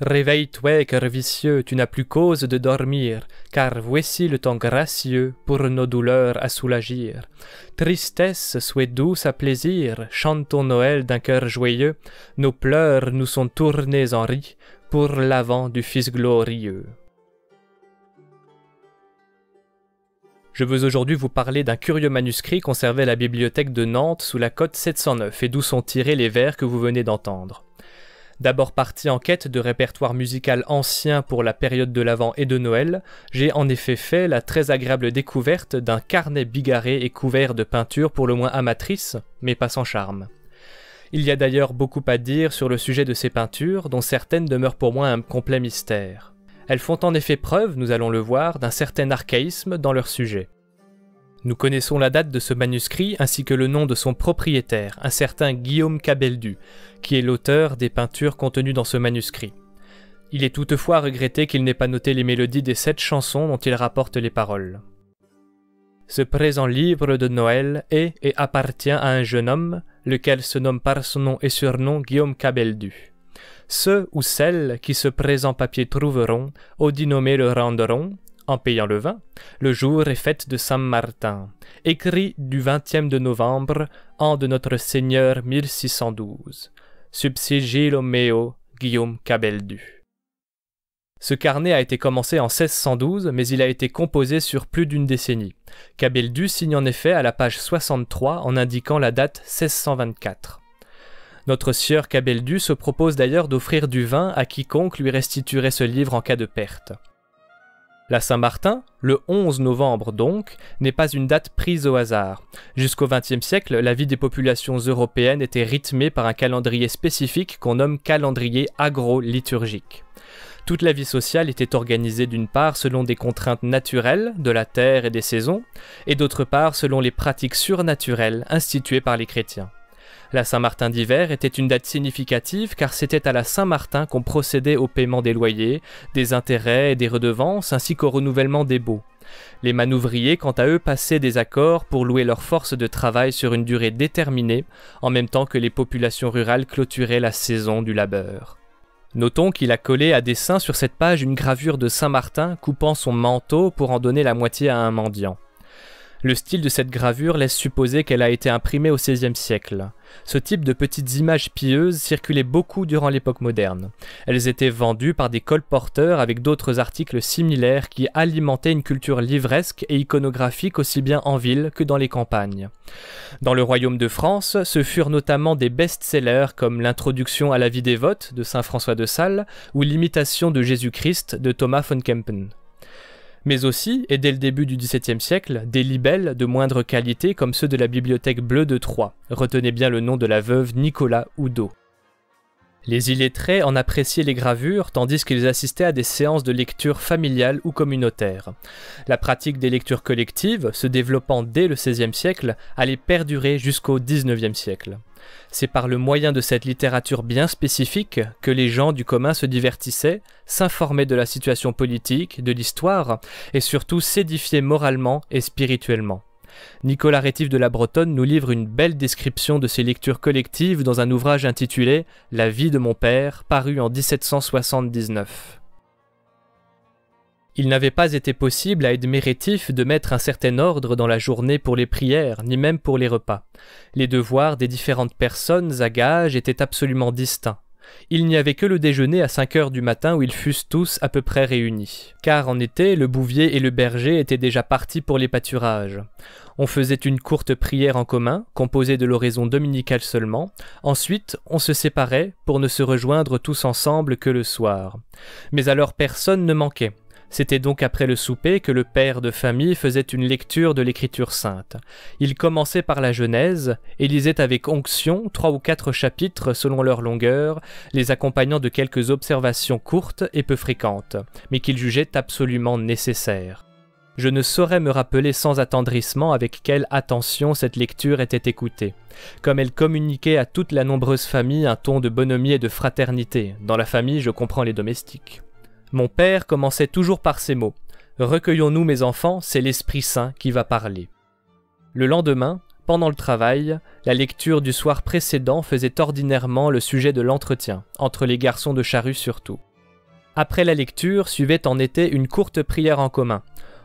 Réveille-toi, cœur vicieux, tu n'as plus cause de dormir, car voici le temps gracieux pour nos douleurs à soulagir. Tristesse, souhait douce à plaisir, chantons Noël d'un cœur joyeux, nos pleurs nous sont tournés en ris pour l'avant du Fils glorieux. Je veux aujourd'hui vous parler d'un curieux manuscrit conservé à la bibliothèque de Nantes sous la cote 709 et d'où sont tirés les vers que vous venez d'entendre. D'abord parti en quête de répertoire musical ancien pour la période de l'Avent et de Noël, j'ai en effet fait la très agréable découverte d'un carnet bigarré et couvert de peintures pour le moins amatrices, mais pas sans charme. Il y a d'ailleurs beaucoup à dire sur le sujet de ces peintures, dont certaines demeurent pour moi un complet mystère. Elles font en effet preuve, nous allons le voir, d'un certain archaïsme dans leur sujet. Nous connaissons la date de ce manuscrit ainsi que le nom de son propriétaire, un certain Guillaume Cabeldu, qui est l'auteur des peintures contenues dans ce manuscrit. Il est toutefois à regretter qu'il n'ait pas noté les mélodies des 7 chansons dont il rapporte les paroles. Ce présent livre de Noël est et appartient à un jeune homme, lequel se nomme par son nom et surnom Guillaume Cabeldu. Ceux ou celles qui ce présent papier trouveront, audit nommé le rendront, en payant le vin, le jour et fête de Saint-Martin, écrit du 20e de novembre, an de notre Seigneur 1612. Subsigilo meo, Guillaume Cabeldu. Ce carnet a été commencé en 1612, mais il a été composé sur plus d'une décennie. Cabeldu signe en effet à la page 63 en indiquant la date 1624. Notre sieur Cabeldu se propose d'ailleurs d'offrir du vin à quiconque lui restituerait ce livre en cas de perte. La Saint-Martin, le 11 novembre donc, n'est pas une date prise au hasard. Jusqu'au XXe siècle, la vie des populations européennes était rythmée par un calendrier spécifique qu'on nomme calendrier agro-liturgique. Toute la vie sociale était organisée d'une part selon des contraintes naturelles de la terre et des saisons, et d'autre part selon les pratiques surnaturelles instituées par les chrétiens. La Saint-Martin d'hiver était une date significative car c'était à la Saint-Martin qu'on procédait au paiement des loyers, des intérêts et des redevances ainsi qu'au renouvellement des baux. Les manouvriers, quant à eux, passaient des accords pour louer leur force de travail sur une durée déterminée, en même temps que les populations rurales clôturaient la saison du labeur. Notons qu'il a collé à dessein sur cette page une gravure de Saint-Martin coupant son manteau pour en donner la moitié à un mendiant. Le style de cette gravure laisse supposer qu'elle a été imprimée au XVIe siècle. Ce type de petites images pieuses circulait beaucoup durant l'époque moderne. Elles étaient vendues par des colporteurs avec d'autres articles similaires qui alimentaient une culture livresque et iconographique aussi bien en ville que dans les campagnes. Dans le royaume de France, ce furent notamment des best-sellers comme l'Introduction à la vie dévote de saint François de Sales ou l'Imitation de Jésus-Christ de Thomas von Kempen. Mais aussi, et dès le début du XVIIe siècle, des libelles de moindre qualité comme ceux de la bibliothèque bleue de Troyes. Retenez bien le nom de la veuve Nicolas Oudot. Les illettrés en appréciaient les gravures tandis qu'ils assistaient à des séances de lecture familiales ou communautaires. La pratique des lectures collectives, se développant dès le XVIe siècle, allait perdurer jusqu'au XIXe siècle. C'est par le moyen de cette littérature bien spécifique que les gens du commun se divertissaient, s'informaient de la situation politique, de l'histoire, et surtout s'édifiaient moralement et spirituellement. Nicolas Rétif de la Bretonne nous livre une belle description de ces lectures collectives dans un ouvrage intitulé « La vie de mon père » paru en 1779. Il n'avait pas été possible à Edmé Rétif de mettre un certain ordre dans la journée pour les prières, ni même pour les repas. Les devoirs des différentes personnes à gages étaient absolument distincts. Il n'y avait que le déjeuner à 5 heures du matin où ils fussent tous à peu près réunis. Car en été, le bouvier et le berger étaient déjà partis pour les pâturages. On faisait une courte prière en commun, composée de l'oraison dominicale seulement. Ensuite, on se séparait pour ne se rejoindre tous ensemble que le soir. Mais alors personne ne manquait. C'était donc après le souper que le père de famille faisait une lecture de l'Écriture sainte. Il commençait par la Genèse et lisait avec onction 3 ou 4 chapitres selon leur longueur, les accompagnant de quelques observations courtes et peu fréquentes, mais qu'il jugeait absolument nécessaires. Je ne saurais me rappeler sans attendrissement avec quelle attention cette lecture était écoutée, comme elle communiquait à toute la nombreuse famille un ton de bonhomie et de fraternité. Dans la famille, je comprends les domestiques. Mon père commençait toujours par ces mots « Recueillons-nous mes enfants, c'est l'Esprit Saint qui va parler ». Le lendemain, pendant le travail, la lecture du soir précédent faisait ordinairement le sujet de l'entretien, entre les garçons de charrue surtout. Après la lecture, suivait en été une courte prière en commun.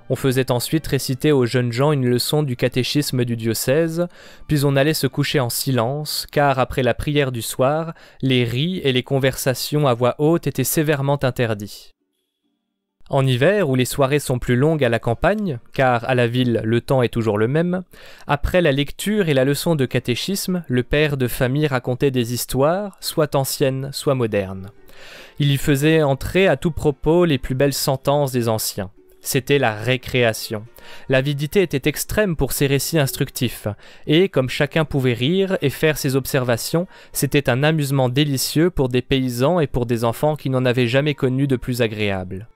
On faisait ensuite réciter aux jeunes gens une leçon du catéchisme du diocèse, puis on allait se coucher en silence, car après la prière du soir, les rits et les conversations à voix haute étaient sévèrement interdits. En hiver, où les soirées sont plus longues à la campagne, car à la ville le temps est toujours le même, après la lecture et la leçon de catéchisme, le père de famille racontait des histoires, soit anciennes, soit modernes. Il y faisait entrer à tout propos les plus belles sentences des anciens. C'était la récréation. L'avidité était extrême pour ces récits instructifs, et comme chacun pouvait rire et faire ses observations, c'était un amusement délicieux pour des paysans et pour des enfants qui n'en avaient jamais connu de plus agréable.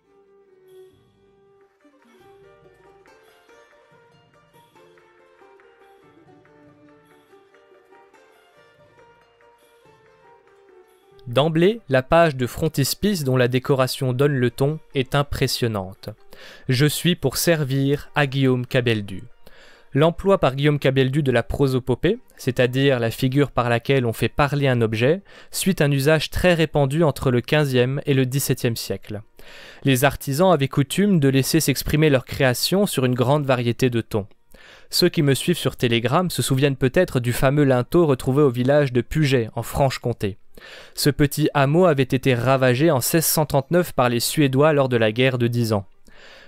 D'emblée, la page de frontispice dont la décoration donne le ton est impressionnante. Je suis pour servir à Guillaume Cabeldu. L'emploi par Guillaume Cabeldu de la prosopopée, c'est-à-dire la figure par laquelle on fait parler un objet, suit un usage très répandu entre le XVe et le XVIIe siècle. Les artisans avaient coutume de laisser s'exprimer leur création sur une grande variété de tons. Ceux qui me suivent sur Telegram se souviennent peut-être du fameux linteau retrouvé au village de Puget, en Franche-Comté. Ce petit hameau avait été ravagé en 1639 par les Suédois lors de la guerre de 10 ans.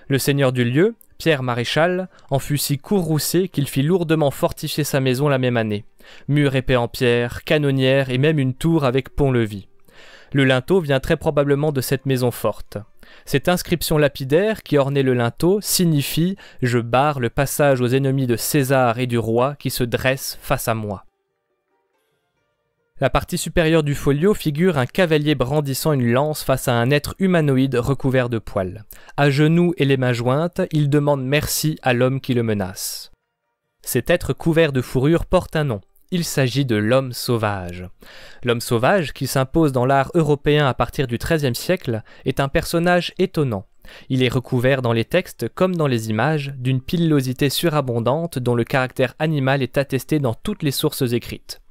Le seigneur du lieu, Pierre Maréchal, en fut si courroucé qu'il fit lourdement fortifier sa maison la même année. Murs épais en pierre, canonnières et même une tour avec pont-levis. Le linteau vient très probablement de cette maison forte. Cette inscription lapidaire qui ornait le linteau signifie « Je barre le passage aux ennemis de César et du roi qui se dressent face à moi ». La partie supérieure du folio figure un cavalier brandissant une lance face à un être humanoïde recouvert de poils. À genoux et les mains jointes, il demande merci à l'homme qui le menace. Cet être couvert de fourrure porte un nom. Il s'agit de l'homme sauvage. L'homme sauvage, qui s'impose dans l'art européen à partir du XIIIe siècle, est un personnage étonnant. Il est recouvert dans les textes comme dans les images d'une pilosité surabondante dont le caractère animal est attesté dans toutes les sources écrites.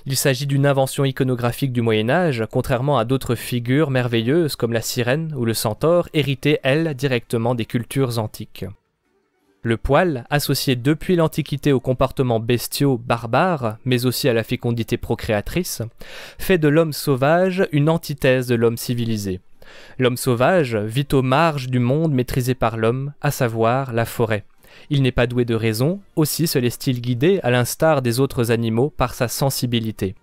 Il s'agit d'une invention iconographique du Moyen-Âge, contrairement à d'autres figures merveilleuses comme la sirène ou le centaure, héritées, elles, directement des cultures antiques. Le poil, associé depuis l'Antiquité aux comportements bestiaux barbares, mais aussi à la fécondité procréatrice, fait de l'homme sauvage une antithèse de l'homme civilisé. L'homme sauvage vit aux marges du monde maîtrisé par l'homme, à savoir la forêt. Il n'est pas doué de raison, aussi se laisse-t-il guider, à l'instar des autres animaux, par sa sensibilité.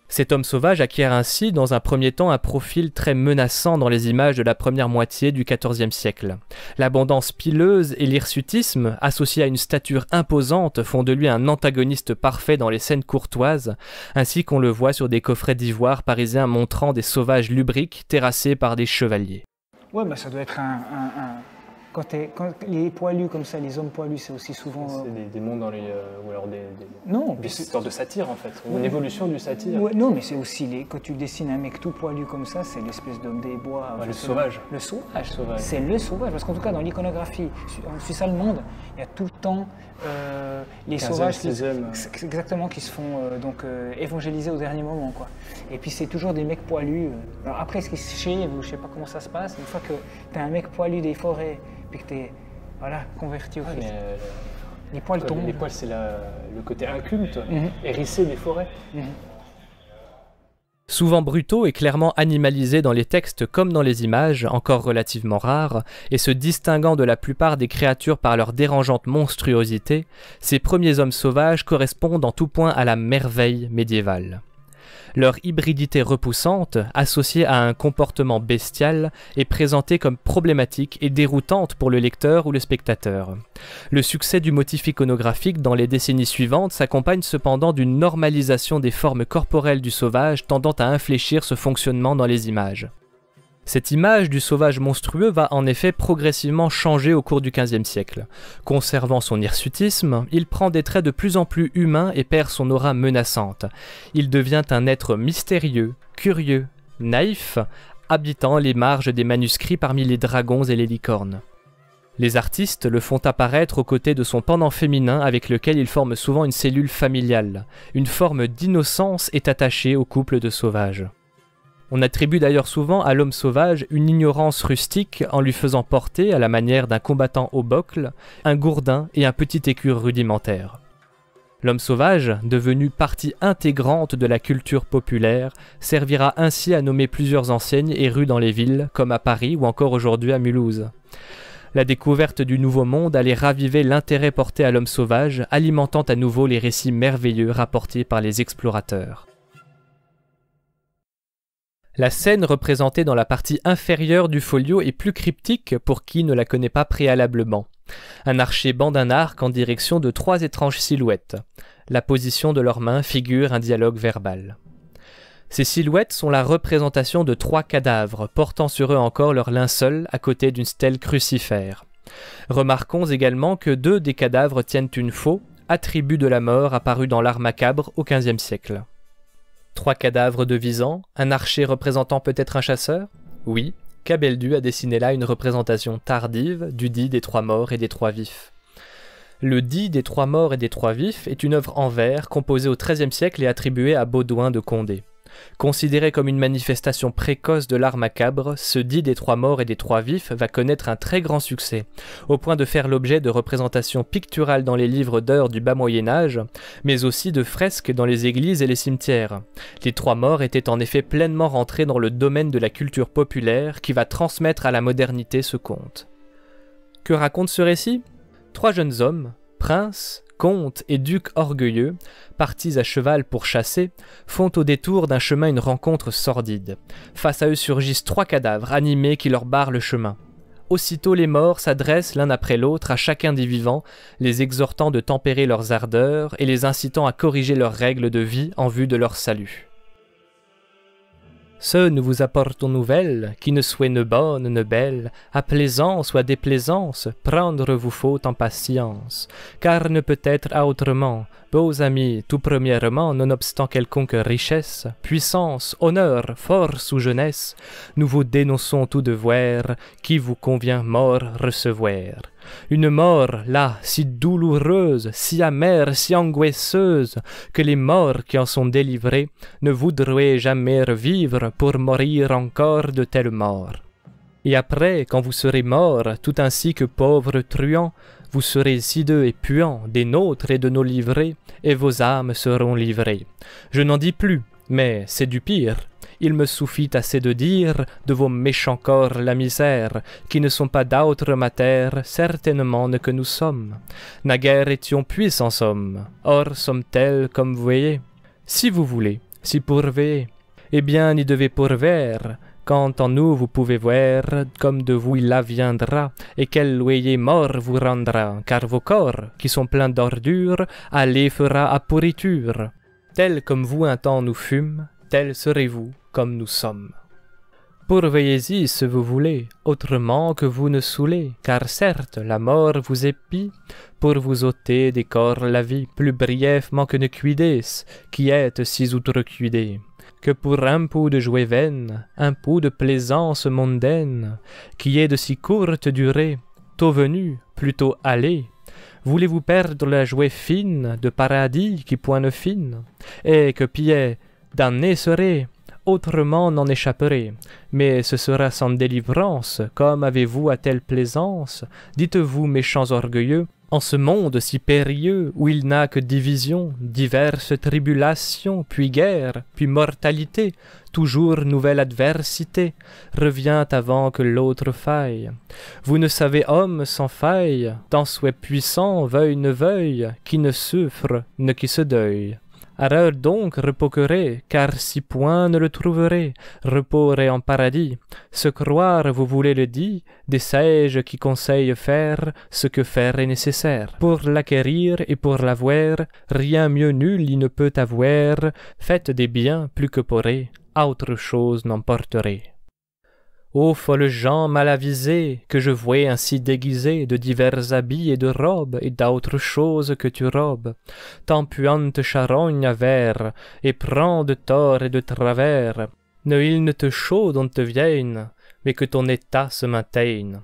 Cet homme sauvage acquiert ainsi, dans un premier temps, un profil très menaçant dans les images de la première moitié du XIVe siècle. L'abondance pileuse et l'hirsutisme, associés à une stature imposante, font de lui un antagoniste parfait dans les scènes courtoises, ainsi qu'on le voit sur des coffrets d'ivoire parisiens montrant des sauvages lubriques terrassés par des chevaliers. Ouais, bah ça doit être Quand les poilus comme ça, les hommes poilus, c'est aussi souvent... C'est des démons dans les... ou alors non, des sortes de satire en fait, une évolution du satire. Ouais, non, mais c'est aussi, quand tu dessines un mec tout poilu comme ça, c'est l'espèce d'homme des bois. Le sauvage. Le sauvage. C'est le sauvage, parce qu'en tout cas dans l'iconographie en Suisse allemande, il y a tout le temps les sauvages exactement, qui se font évangéliser au dernier moment, quoi. Et puis c'est toujours des mecs poilus. Alors après, est-ce qu'ils se chient, je sais pas comment ça se passe, une fois que tu as un mec poilu des forêts, puis que tu es converti au Christ. Les poils tombent. Les poils, c'est le côté inculte, hérissé des forêts. Souvent brutaux et clairement animalisés dans les textes comme dans les images, encore relativement rares, et se distinguant de la plupart des créatures par leur dérangeante monstruosité, ces premiers hommes sauvages correspondent en tout point à la merveille médiévale. Leur hybridité repoussante, associée à un comportement bestial, est présentée comme problématique et déroutante pour le lecteur ou le spectateur. Le succès du motif iconographique dans les décennies suivantes s'accompagne cependant d'une normalisation des formes corporelles du sauvage tendant à infléchir ce fonctionnement dans les images. Cette image du sauvage monstrueux va en effet progressivement changer au cours du XVe siècle. Conservant son hirsutisme, il prend des traits de plus en plus humains et perd son aura menaçante. Il devient un être mystérieux, curieux, naïf, habitant les marges des manuscrits parmi les dragons et les licornes. Les artistes le font apparaître aux côtés de son pendant féminin avec lequel il forme souvent une cellule familiale. Une forme d'innocence est attachée au couple de sauvages. On attribue d'ailleurs souvent à l'homme sauvage une ignorance rustique en lui faisant porter, à la manière d'un combattant au bocle, un gourdin et un petit écure rudimentaire. L'homme sauvage, devenu partie intégrante de la culture populaire, servira ainsi à nommer plusieurs enseignes et rues dans les villes, comme à Paris ou encore aujourd'hui à Mulhouse. La découverte du Nouveau Monde allait raviver l'intérêt porté à l'homme sauvage, alimentant à nouveau les récits merveilleux rapportés par les explorateurs. La scène représentée dans la partie inférieure du folio est plus cryptique pour qui ne la connaît pas préalablement. Un archer bande un arc en direction de 3 étranges silhouettes. La position de leurs mains figure un dialogue verbal. Ces silhouettes sont la représentation de 3 cadavres, portant sur eux encore leur linceul à côté d'une stèle crucifère. Remarquons également que 2 des cadavres tiennent une faux, attribut de la mort apparu dans l'art macabre au XVe siècle. 3 cadavres de visant, un archer représentant peut-être un chasseur? Oui, Cabeldu a dessiné là une représentation tardive du dit des 3 morts et des 3 vifs. Le dit des 3 morts et des 3 vifs est une œuvre en vers composée au XIIIe siècle et attribuée à Baudouin de Condé. Considéré comme une manifestation précoce de l'art macabre, ce dit des 3 morts et des 3 vifs va connaître un très grand succès, au point de faire l'objet de représentations picturales dans les livres d'heures du bas Moyen-Âge, mais aussi de fresques dans les églises et les cimetières. Les 3 morts étaient en effet pleinement rentrés dans le domaine de la culture populaire qui va transmettre à la modernité ce conte. Que raconte ce récit? 3 jeunes hommes, princes, comtes et ducs orgueilleux, partis à cheval pour chasser, font au détour d'un chemin une rencontre sordide. Face à eux surgissent 3 cadavres animés qui leur barrent le chemin. Aussitôt les morts s'adressent l'un après l'autre à chacun des vivants, les exhortant de tempérer leurs ardeurs et les incitant à corriger leurs règles de vie en vue de leur salut. Ceux nous vous apportons nouvelle, qui ne soit ne bonne ne belle, à plaisance ou à déplaisance, prendre vous faut en patience, car ne peut être autrement, beaux amis, tout premièrement, nonobstant quelconque richesse, puissance, honneur, force ou jeunesse, nous vous dénonçons tout devoir, qui vous convient mort recevoir. Une mort, là, si douloureuse, si amère, si angoisseuse, que les morts qui en sont délivrés ne voudraient jamais revivre pour mourir encore de telle mort. Et après, quand vous serez morts, tout ainsi que pauvres truands, vous serez hideux et puants des nôtres et de nos livrées, et vos âmes seront livrées. Je n'en dis plus, mais c'est du pire. Il me suffit assez de dire de vos méchants corps la misère, qui ne sont pas d'autre matière, certainement que nous sommes. Naguère étions puissants sommes, or sommes tels comme vous voyez. Si vous voulez, si pourvez, eh bien n'y devez pourvoir, quand en nous vous pouvez voir, comme de vous il viendra, et quel loyer mort vous rendra, car vos corps, qui sont pleins d'ordures, aller fera à pourriture. Tels comme vous un temps nous fûmes, tels serez-vous comme nous sommes. Pourveillez-y si vous voulez, autrement que vous ne saoulez, car certes la mort vous épie, pour vous ôter des corps la vie, plus brièvement que ne cuidez, qui êtes si outrecuidés, que pour un peu de jouet vaine, un peu de plaisance mondaine, qui est de si courte durée, tôt venu, plutôt allé, voulez-vous perdre la jouet fine de paradis qui point ne fine, et que pied damné serait, autrement n'en échapperait, mais ce sera sans délivrance, comme avez-vous à telle plaisance, dites-vous méchants orgueilleux, en ce monde si périlleux, où il n'a que division, diverses tribulations, puis guerre, puis mortalité, toujours nouvelle adversité, revient avant que l'autre faille. Vous ne savez homme sans faille, tant soit puissant, veuille ne veuille, qui ne souffre, ne qui se deuille. Alors donc repoquerez, car si point ne le trouverez, reposerez en paradis. Se croire, vous voulez le dit, des sages qui conseillent faire ce que faire est nécessaire. Pour l'acquérir et pour l'avoir, rien mieux nul il ne peut avoir, faites des biens plus que pourrez, à autre chose n'emporterez. Ô folles gens mal avisés, que je vois ainsi déguisés de divers habits et de robes, et d'autres choses que tu robes, tant puante charogne à verre, et prends de tort et de travers, ne il ne te chaud on te vienne, mais que ton état se maintienne.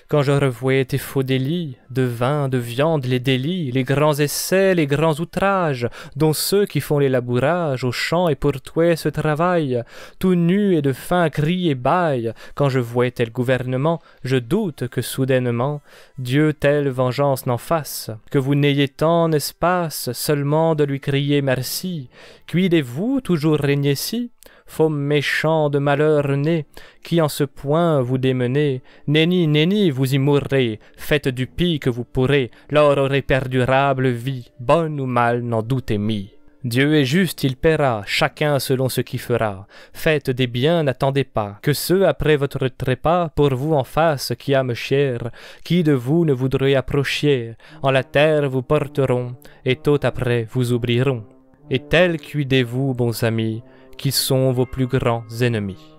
Quand je revois tes faux délits, de vin, de viande, les délits, les grands essais, les grands outrages, dont ceux qui font les labourages aux champs et pour toi se travaillent, tout nus et de faim crient et baillent, quand je vois tel gouvernement, je doute que soudainement, Dieu telle vengeance n'en fasse, que vous n'ayez tant espace seulement de lui crier merci, cuidez-vous toujours régner si? Faux méchants de malheur nés, qui en ce point vous démenez, nenni, vous y mourrez, faites du pis que vous pourrez, lors aurez perdurable vie, bonne ou mal, n'en doutez mis. Dieu est juste, il paiera, chacun selon ce qu'il fera. Faites des biens, n'attendez pas, que ceux après votre trépas, pour vous en face, qui âme chère, qui de vous ne voudrait approcher, en la terre vous porteront, et tôt après vous oublieront. Et tels cuidez-vous, bons amis, qui sont vos plus grands ennemis.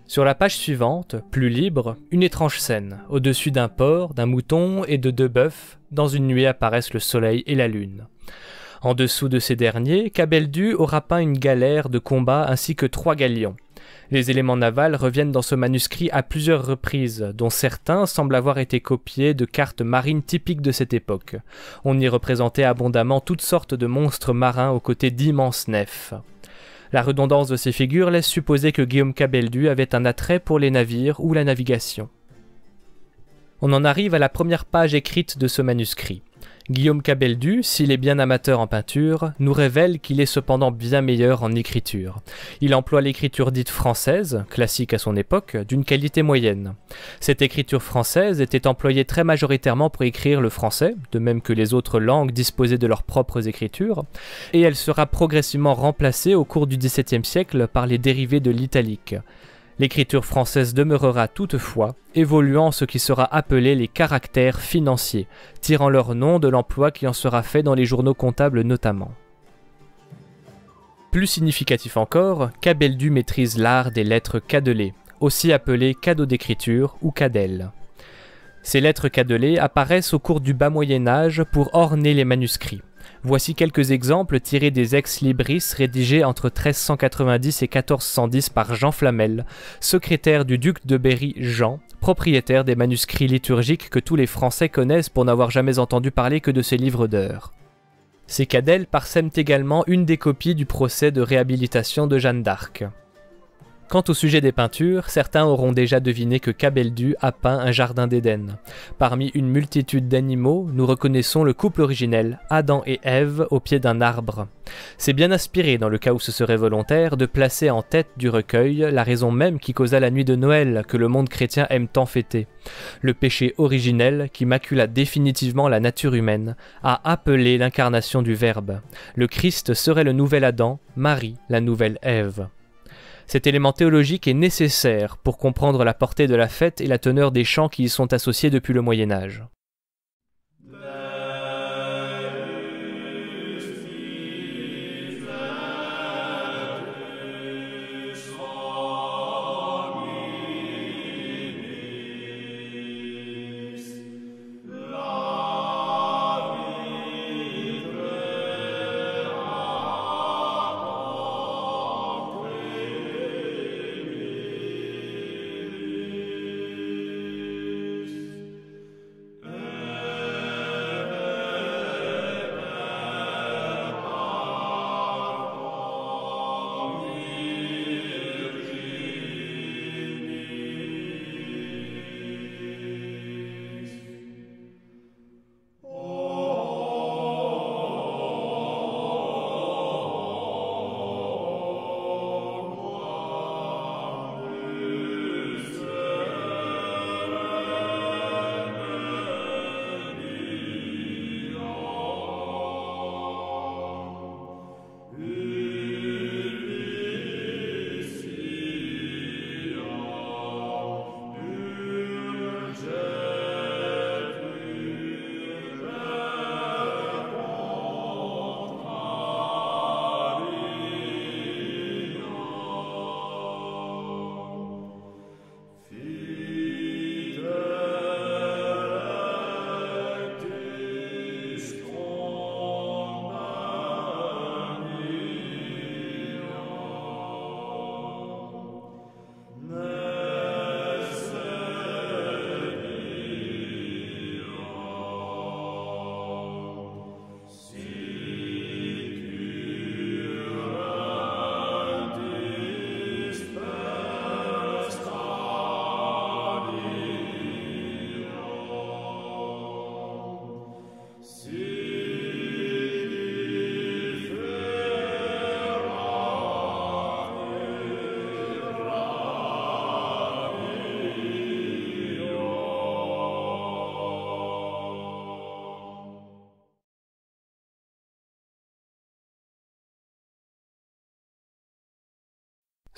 Sur la page suivante, plus libre, une étrange scène. Au-dessus d'un porc, d'un mouton et de 2 bœufs, dans une nuée apparaissent le soleil et la lune. En dessous de ces derniers, Cabeldu aura peint une galère de combat ainsi que 3 galions. Les éléments navals reviennent dans ce manuscrit à plusieurs reprises, dont certains semblent avoir été copiés de cartes marines typiques de cette époque. On y représentait abondamment toutes sortes de monstres marins aux côtés d'immenses nefs. La redondance de ces figures laisse supposer que Guillaume Cabeldu avait un attrait pour les navires ou la navigation. On en arrive à la première page écrite de ce manuscrit. Guillaume Cabeldu, s'il est bien amateur en peinture, nous révèle qu'il est cependant bien meilleur en écriture. Il emploie l'écriture dite française, classique à son époque, d'une qualité moyenne. Cette écriture française était employée très majoritairement pour écrire le français, de même que les autres langues disposaient de leurs propres écritures, et elle sera progressivement remplacée au cours du XVIIe siècle par les dérivés de l'italique. L'écriture française demeurera toutefois, évoluant en ce qui sera appelé les caractères financiers, tirant leur nom de l'emploi qui en sera fait dans les journaux comptables notamment. Plus significatif encore, Cabeldu maîtrise l'art des lettres cadelées, aussi appelées cadeaux d'écriture ou cadelles. Ces lettres cadelées apparaissent au cours du bas Moyen-Âge pour orner les manuscrits. Voici quelques exemples tirés des ex-libris rédigés entre 1390 et 1410 par Jean Flamel, secrétaire du duc de Berry Jean, propriétaire des manuscrits liturgiques que tous les Français connaissent pour n'avoir jamais entendu parler que de ces livres d'heures. Ces cadelles parsèment également une des copies du procès de réhabilitation de Jeanne d'Arc. Quant au sujet des peintures, certains auront déjà deviné que Cabeldu a peint un jardin d'Éden. Parmi une multitude d'animaux, nous reconnaissons le couple originel, Adam et Ève, au pied d'un arbre. C'est bien inspiré, dans le cas où ce serait volontaire, de placer en tête du recueil la raison même qui causa la nuit de Noël, que le monde chrétien aime tant fêter. Le péché originel, qui macula définitivement la nature humaine, a appelé l'incarnation du Verbe. Le Christ serait le nouvel Adam, Marie la nouvelle Ève. Cet élément théologique est nécessaire pour comprendre la portée de la fête et la teneur des chants qui y sont associés depuis le Moyen-Âge.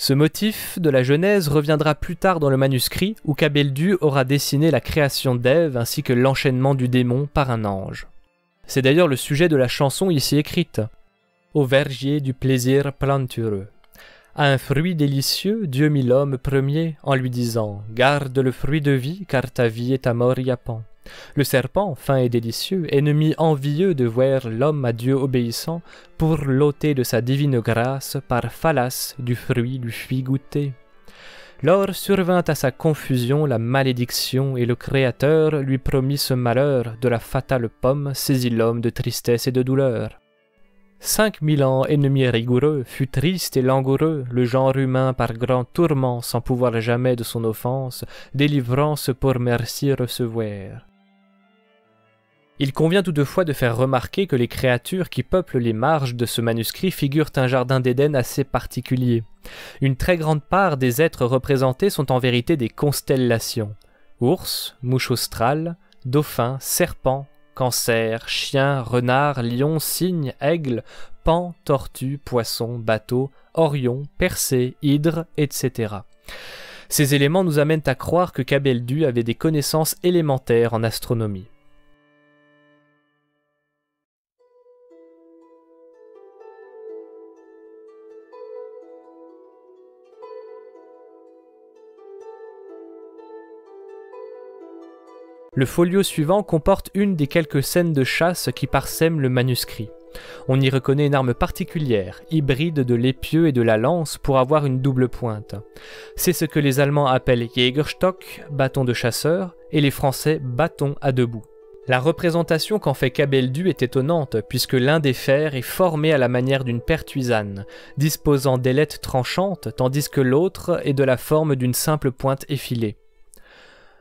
Ce motif de la Genèse reviendra plus tard dans le manuscrit où Cabeldu aura dessiné la création d'Ève ainsi que l'enchaînement du démon par un ange. C'est d'ailleurs le sujet de la chanson ici écrite. Au vergier du plaisir plantureux. À un fruit délicieux, Dieu mit l'homme premier en lui disant « Garde le fruit de vie, car ta vie et ta mort y append. » Le serpent, fin et délicieux, ennemi envieux de voir l'homme à Dieu obéissant, pour l'ôter de sa divine grâce, par fallace du fruit lui fit goûter. Lors survint à sa confusion la malédiction, et le Créateur lui promit ce malheur, de la fatale pomme saisit l'homme de tristesse et de douleur. 5000 ans ennemi rigoureux, fut triste et langoureux, le genre humain par grand tourment, sans pouvoir jamais de son offense, délivrance pour merci recevoir. Il convient toutefois de faire remarquer que les créatures qui peuplent les marges de ce manuscrit figurent un jardin d'Éden assez particulier. Une très grande part des êtres représentés sont en vérité des constellations. Ours, mouche australe, dauphin, serpent, cancer, chien, renard, lion, cygne, aigle, paon, tortue, poisson, bateau, orion, persée, hydre, etc. Ces éléments nous amènent à croire que Cabeldu avait des connaissances élémentaires en astronomie. Le folio suivant comporte une des quelques scènes de chasse qui parsèment le manuscrit. On y reconnaît une arme particulière, hybride de l'épieu et de la lance pour avoir une double pointe. C'est ce que les Allemands appellent Jägerstock, bâton de chasseur, et les Français bâton à deux bouts. La représentation qu'en fait Cabeldu est étonnante, puisque l'un des fers est formé à la manière d'une pertuisane, disposant d'ailettes tranchantes, tandis que l'autre est de la forme d'une simple pointe effilée.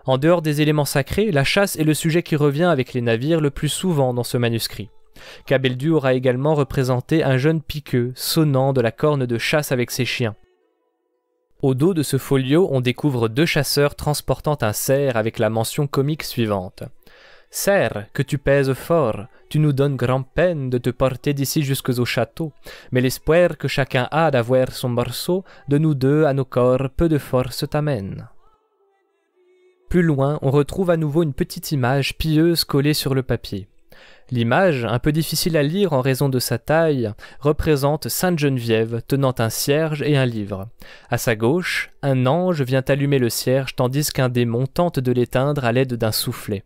En dehors des éléments sacrés, la chasse est le sujet qui revient avec les navires le plus souvent dans ce manuscrit. Cabeldu aura également représenté un jeune piqueux, sonnant de la corne de chasse avec ses chiens. Au dos de ce folio, on découvre deux chasseurs transportant un cerf avec la mention comique suivante. « Cerf, que tu pèses fort, tu nous donnes grand-peine de te porter d'ici jusqu'au château, mais l'espoir que chacun a d'avoir son morceau, de nous deux à nos corps peu de force t'amène. » Plus loin, on retrouve à nouveau une petite image pieuse collée sur le papier. L'image, un peu difficile à lire en raison de sa taille, représente Sainte Geneviève tenant un cierge et un livre. À sa gauche, un ange vient allumer le cierge tandis qu'un démon tente de l'éteindre à l'aide d'un soufflet.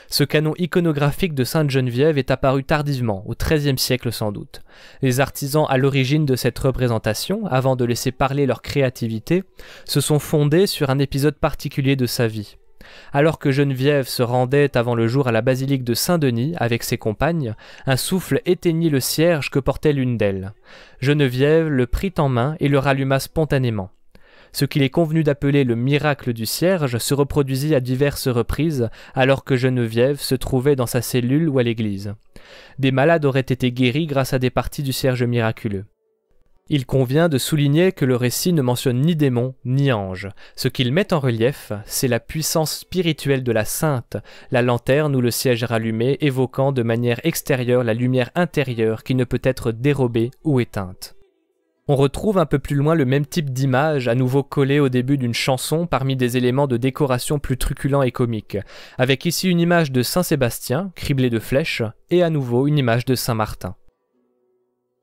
Ce canon iconographique de Sainte Geneviève est apparu tardivement, au XIIIe siècle sans doute. Les artisans à l'origine de cette représentation, avant de laisser parler leur créativité, se sont fondés sur un épisode particulier de sa vie. Alors que Geneviève se rendait avant le jour à la basilique de Saint-Denis avec ses compagnes, un souffle éteignit le cierge que portait l'une d'elles. Geneviève le prit en main et le ralluma spontanément. Ce qu'il est convenu d'appeler le miracle du cierge se reproduisit à diverses reprises alors que Geneviève se trouvait dans sa cellule ou à l'église. Des malades auraient été guéris grâce à des parties du cierge miraculeux. Il convient de souligner que le récit ne mentionne ni démon ni ange. Ce qu'il met en relief, c'est la puissance spirituelle de la sainte, la lanterne ou le cierge rallumé évoquant de manière extérieure la lumière intérieure qui ne peut être dérobée ou éteinte. On retrouve un peu plus loin le même type d'image, à nouveau collé au début d'une chanson parmi des éléments de décoration plus truculents et comiques, avec ici une image de Saint-Sébastien, criblée de flèches, et à nouveau une image de Saint-Martin.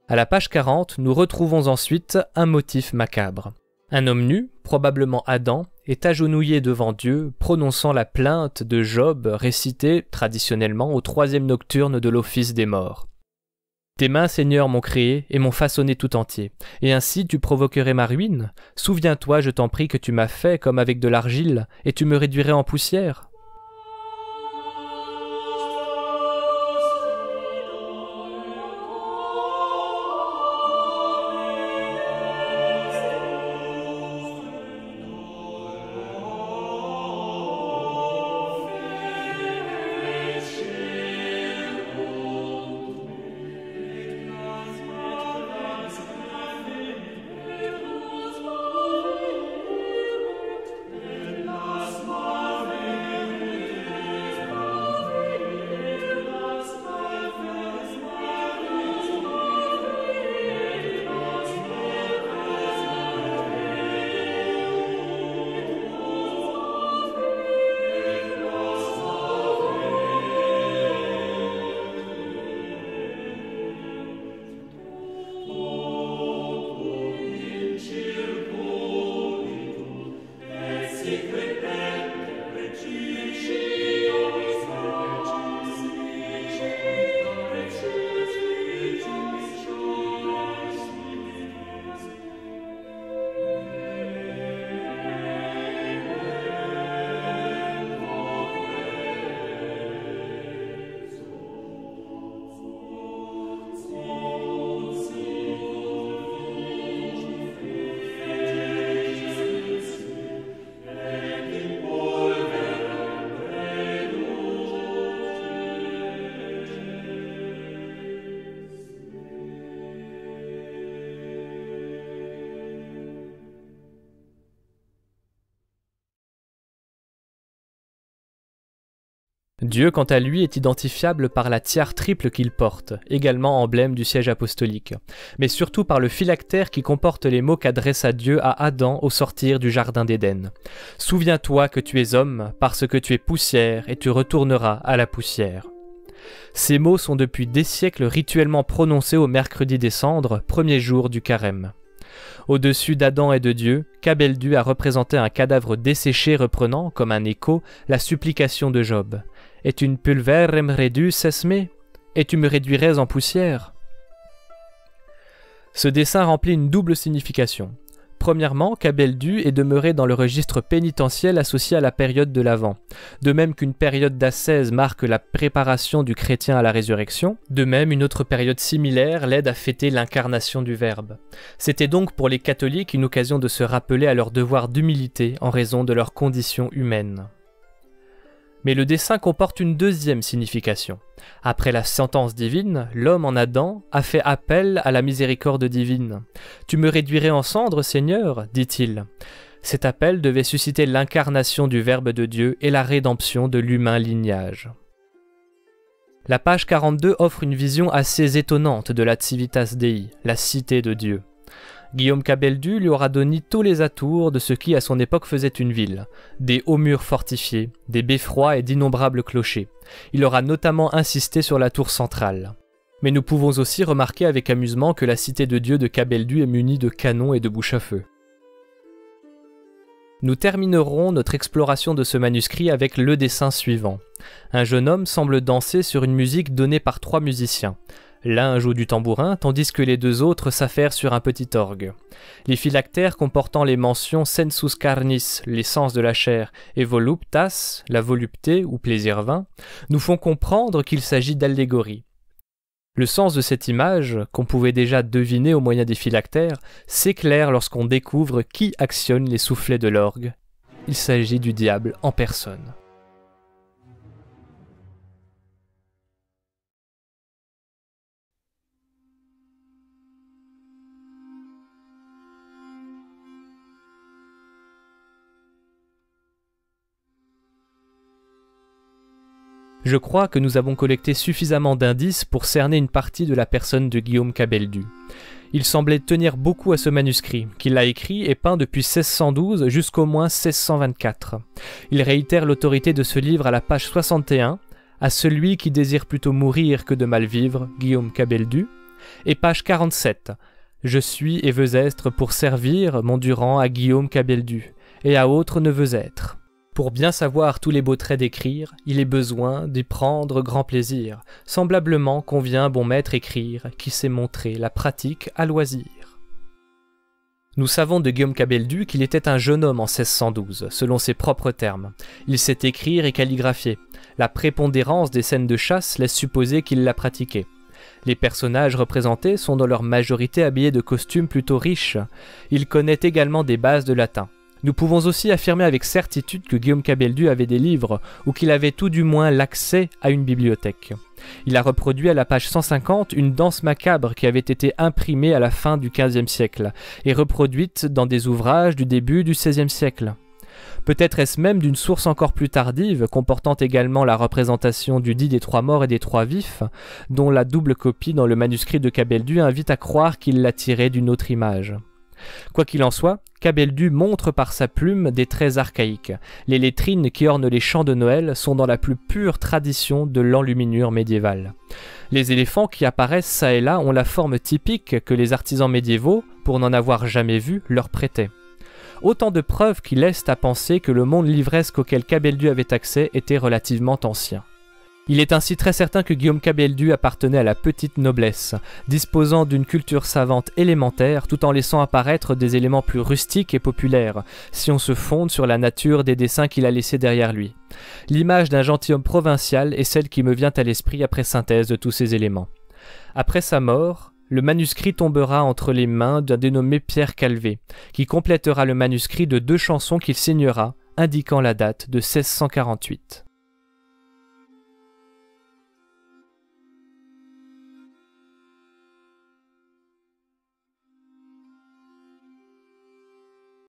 À la page 40, nous retrouvons ensuite un motif macabre. Un homme nu, probablement Adam, est agenouillé devant Dieu, prononçant la plainte de Job récitée traditionnellement au 3e nocturne de l'office des morts. Tes mains, Seigneur, m'ont créé et m'ont façonné tout entier. Et ainsi tu provoquerais ma ruine? Souviens-toi, je t'en prie, que tu m'as fait comme avec de l'argile, et tu me réduirais en poussière. Dieu, quant à lui, est identifiable par la tiare triple qu'il porte, également emblème du siège apostolique, mais surtout par le phylactère qui comporte les mots qu'adressa Dieu à Adam au sortir du jardin d'Éden. « Souviens-toi que tu es homme, parce que tu es poussière, et tu retourneras à la poussière. » Ces mots sont depuis des siècles rituellement prononcés au mercredi des cendres, premier jour du carême. Au-dessus d'Adam et de Dieu, Kabeldu a représenté un cadavre desséché reprenant, comme un écho, la supplication de Job. « Et une pulverem redus esme ? Et tu me réduirais en poussière ?» Ce dessin remplit une double signification. Premièrement, Kabeldu est demeuré dans le registre pénitentiel associé à la période de l'Avent. De même qu'une période d'ascèse marque la préparation du chrétien à la résurrection, de même une autre période similaire l'aide à fêter l'incarnation du Verbe. C'était donc pour les catholiques une occasion de se rappeler à leur devoir d'humilité en raison de leur condition humaine. Mais le dessin comporte une deuxième signification. Après la sentence divine, l'homme en Adam a fait appel à la miséricorde divine. « Tu me réduirais en cendres, Seigneur » dit-il. Cet appel devait susciter l'incarnation du Verbe de Dieu et la rédemption de l'humain lignage. La page 42 offre une vision assez étonnante de la Civitas Dei, la cité de Dieu. Guillaume Kabeldu lui aura donné tous les atours de ce qui à son époque faisait une ville, des hauts murs fortifiés, des beffrois et d'innombrables clochers. Il aura notamment insisté sur la tour centrale. Mais nous pouvons aussi remarquer avec amusement que la cité de Dieu de Kabeldu est munie de canons et de bouches à feu. Nous terminerons notre exploration de ce manuscrit avec le dessin suivant. Un jeune homme semble danser sur une musique donnée par 3 musiciens. L'un joue du tambourin, tandis que les 2 autres s'affairent sur un petit orgue. Les phylactères comportant les mentions sensus carnis, l'essence de la chair, et voluptas, la volupté ou plaisir vain, nous font comprendre qu'il s'agit d'allégorie. Le sens de cette image, qu'on pouvait déjà deviner au moyen des phylactères, s'éclaire lorsqu'on découvre qui actionne les soufflets de l'orgue. Il s'agit du diable en personne. Je crois que nous avons collecté suffisamment d'indices pour cerner une partie de la personne de Guillaume Kabeldu. Il semblait tenir beaucoup à ce manuscrit, qu'il a écrit et peint depuis 1612 jusqu'au moins 1624. Il réitère l'autorité de ce livre à la page 61, « À celui qui désire plutôt mourir que de mal vivre, Guillaume Kabeldu », et page 47, « Je suis et veux être pour servir, mon Durand, à Guillaume Kabeldu, et à autre ne veux être. » Pour bien savoir tous les beaux traits d'écrire, il est besoin d'y prendre grand plaisir. Semblablement convient bon maître écrire, qui sait montrer la pratique à loisir. Nous savons de Guillaume Kabeldu qu'il était un jeune homme en 1612, selon ses propres termes. Il sait écrire et calligraphier. La prépondérance des scènes de chasse laisse supposer qu'il l'a pratiqué. Les personnages représentés sont dans leur majorité habillés de costumes plutôt riches. Il connaît également des bases de latin. Nous pouvons aussi affirmer avec certitude que Guillaume Kabeldu avait des livres, ou qu'il avait tout du moins l'accès à une bibliothèque. Il a reproduit à la page 150 une danse macabre qui avait été imprimée à la fin du XVe siècle, et reproduite dans des ouvrages du début du XVIe siècle. Peut-être est-ce même d'une source encore plus tardive, comportant également la représentation du dit des 3 morts et des 3 vifs, dont la double copie dans le manuscrit de Kabeldu invite à croire qu'il l'a tiré d'une autre image. Quoi qu'il en soit, Kabeldu montre par sa plume des traits archaïques. Les lettrines qui ornent les chants de Noël sont dans la plus pure tradition de l'enluminure médiévale. Les éléphants qui apparaissent çà et là ont la forme typique que les artisans médiévaux, pour n'en avoir jamais vu, leur prêtaient. Autant de preuves qui laissent à penser que le monde livresque auquel Kabeldu avait accès était relativement ancien. Il est ainsi très certain que Guillaume Kabeldu appartenait à la petite noblesse, disposant d'une culture savante élémentaire tout en laissant apparaître des éléments plus rustiques et populaires, si on se fonde sur la nature des dessins qu'il a laissés derrière lui. L'image d'un gentilhomme provincial est celle qui me vient à l'esprit après synthèse de tous ces éléments. Après sa mort, le manuscrit tombera entre les mains d'un dénommé Pierre Calvé, qui complétera le manuscrit de 2 chansons qu'il signera, indiquant la date de 1648.